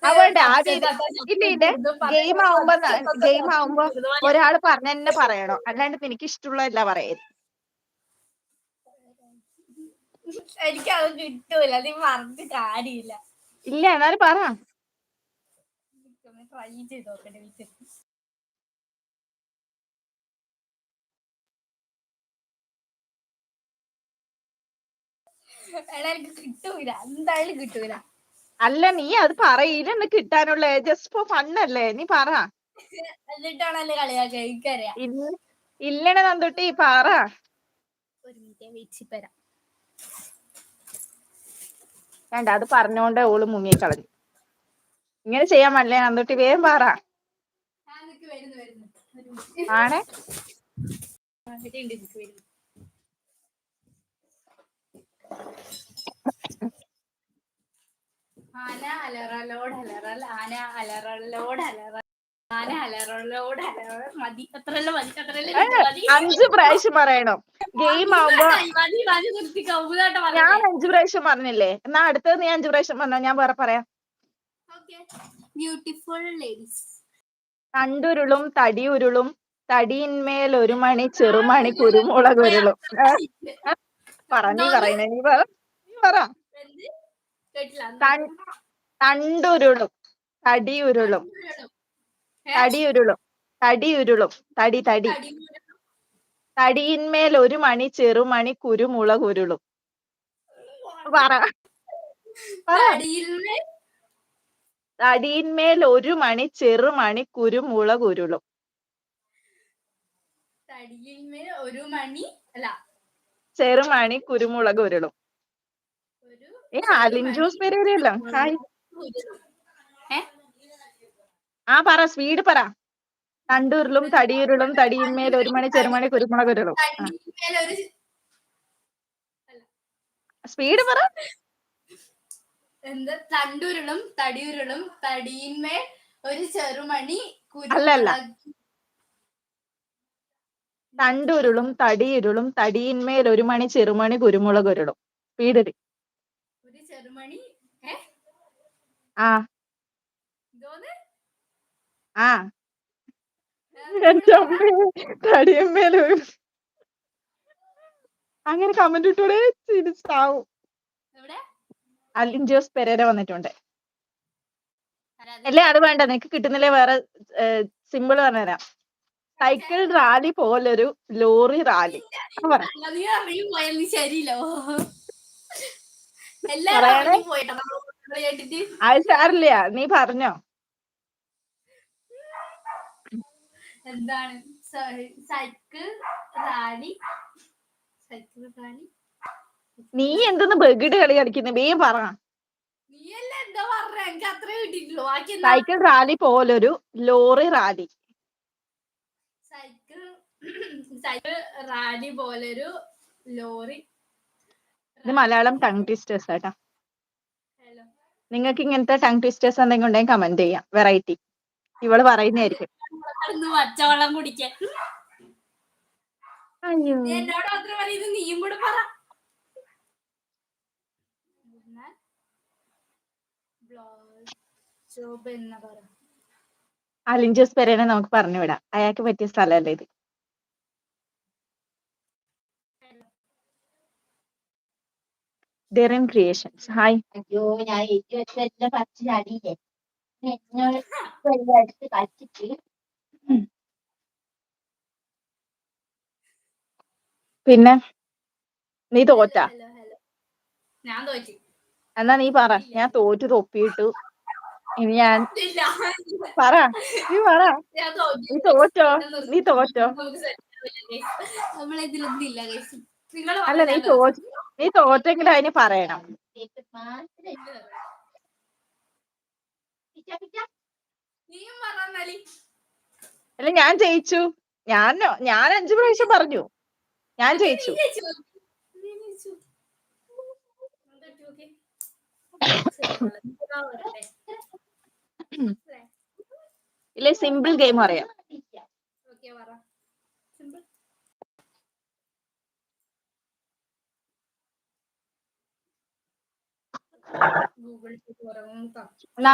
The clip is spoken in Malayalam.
അതുകൊണ്ട് ആദ്യം ഇല്ല ഗെയിം ആവുമ്പോ ഒരാൾ പറഞ്ഞ പറയണോ, അല്ലാണ്ട് എനിക്ക് ഇഷ്ടമുള്ളതല്ല പറയരുത്. എനിക്കത് കിട്ടൂല, നീ പറഞ്ഞിട്ട് കാര്യമില്ല. ഇല്ല എന്നാലും പറ. ട്രൈ ചെയ്ത് നോക്കട്ടെ. എടാ എനിക്ക് കിട്ടൂല, എന്തായാലും കിട്ടൂല. അല്ല നീ അത് പറയില്ലെന്ന് കിട്ടാനുള്ള ജസ്റ്റ് ഫോർ ഫണ്ണല്ലേ, നീ പറ. എന്നിട്ടാണല്ലേ കളിയാക്കുക, എനിക്കറിയാം. ഇല്ലണ നന്ദുട്ടി പറ. ഒരു മിനിറ്റ് വെയിറ്റ് വരാം. വേണ്ട, അത് പറഞ്ഞോണ്ട് ഓള് മുങ്ങിക്കളഞ്ഞു. ഇങ്ങനെ ചെയ്യാൻ പറ്റില്ല നന്ദുട്ടി, വേഗം പറ. ആണേ ആന അലറലോട് അലറൽ, ആന അലറലോട് അലറൽ, ആന അലറലോട് അലറൽ. മതി, അത്രയല്ല മതി, അത്രയല്ല മതി. 5 പ്രാവശ്യം പറയണം. ഗെയിം ആവുമ്പോ ഞാൻ 5 പ്രാവശ്യം പറഞ്ഞില്ലേ, എന്നാ അടുത്തത് നീ 5 പ്രാവശ്യം പറഞ്ഞോ, ഞാൻ വേറെ പറയാം. Beautiful ladies. തണ്ടുരുളും തടിയുരുളും തടിയിന്മേൽ ഒരു മണി ചെറുമണി കുരുമുളക് ഉരുളും. നീ പറയണേ, നീ പറ. തണ്ടുരുളും തടിയുരുളും തടിയുരുളും തടിയുരുളും തടി തടിയിന്മേൽ ഒരു മണി ചെറുമണി കുരുമുളക് ഉരുളും. പറ. തടിയിന്മേൽ ഒരു മണി ചെറുമണി കുരുമുളക് ഉരുളും. തടിയിന്മേൽ ഒരു മണി അല്ല ചെറുമണി കുരുമുളക് ഉരുളും. ലിഞ്ചൂസ് പെരേരല്ലോ. ഹായ്. ആ പറ, സ്പീഡ് പറ. തണ്ടുരുളും തടിയുരുളും തടിയിന്മേൽ ഒരു മണി ചെറുമണി കുരുമുളക് ഉരുളും. സ്പീഡ് പറ. എന്താ? തണ്ടുരുളും തടിയുരുളും തടിയിന്മേൽ ഒരു ചെറുമണി അല്ലല്ല, കുരുമുളക്. തണ്ടുരുളും തടിയുരുളും തടിയിന്മേൽ ഒരു മണി ചെറുമണി കുരുമുളക് ഉരുളും. സ്പീഡ്. ഒരു ചെറുമണി തടിയന്മേൽ അങ്ങനെ കമന്റ് ഇട്ടൂടെ, ചിരിച്ചാവും. അലിൻ ജോസ് പെരേര വന്നിട്ടുണ്ട്. അല്ലേ അത് വേണ്ട, നിനക്ക് കിട്ടുന്നില്ലേ വേറെ സിമ്പിൾ പറഞ്ഞുതരാം. സൈക്കിൾ റാലി പോലൊരു ലോറി റാലി. അത് സാരില്ല, നീ പറഞ്ഞോ. എന്താണ്? Cycle rally. നീ എന്തെന്ന് ബഗിഡ് കളി കളിക്കുന്നു, വേഗം പറ. സൈക്കിൾ റാലി പോലൊരു ലോറി റാലി. സൈക്കിൾ റാലി പോലൊരു ലോറി. ഇത് മലയാളം ടങ് ട്വിസ്റ്റേഴ്സ് കേട്ടാ. നിങ്ങൾക്ക് ഇങ്ങനത്തെ ടങ് ട്വിസ്റ്റേഴ്സ് എന്തെങ്കിലും ഉണ്ടെങ്കിൽ കമന്റ് ചെയ്യാം. വെറൈറ്റി ഇവള് പറയുന്നതായിരിക്കും. പച്ചവെള്ളം കുടിക്കാൻ. അയ്യോ, എന്നോട് മാത്രം പറയുന്നത്, നീയും കൂടെ പറ. അലിൻ ജോസ് പെരേര നമുക്ക് പറഞ്ഞു വിടാം, അയാൾക്ക് പറ്റിയ സ്ഥലമല്ലേ ഇത്. Derryn creations, hi. അയ്യോ, ഞാൻ പറിച്ചില്ലേ പിന്നെ നീ തോറ്റ? ഞാൻ തോറ്റു. എന്നാ നീ പറ. ഞാൻ തോറ്റു, തൊപ്പിയിട്ടു. ഇനി ഞാൻ പറ. നീ പറ. നീ തോറ്റോ? നീ തോറ്റോ? അല്ല, നീ തോറ്റെങ്കിലും അതിന് പറയണം. അല്ല, ഞാൻ ജയിച്ചു. ഞാൻ 5 പ്രാവശ്യം പറഞ്ഞു, ഞാൻ ജയിച്ചു. ഇല്ലേ, സിമ്പിൾ ഗെയിം അറിയാം. ഗൂഗിൾ പേ തുറന്നും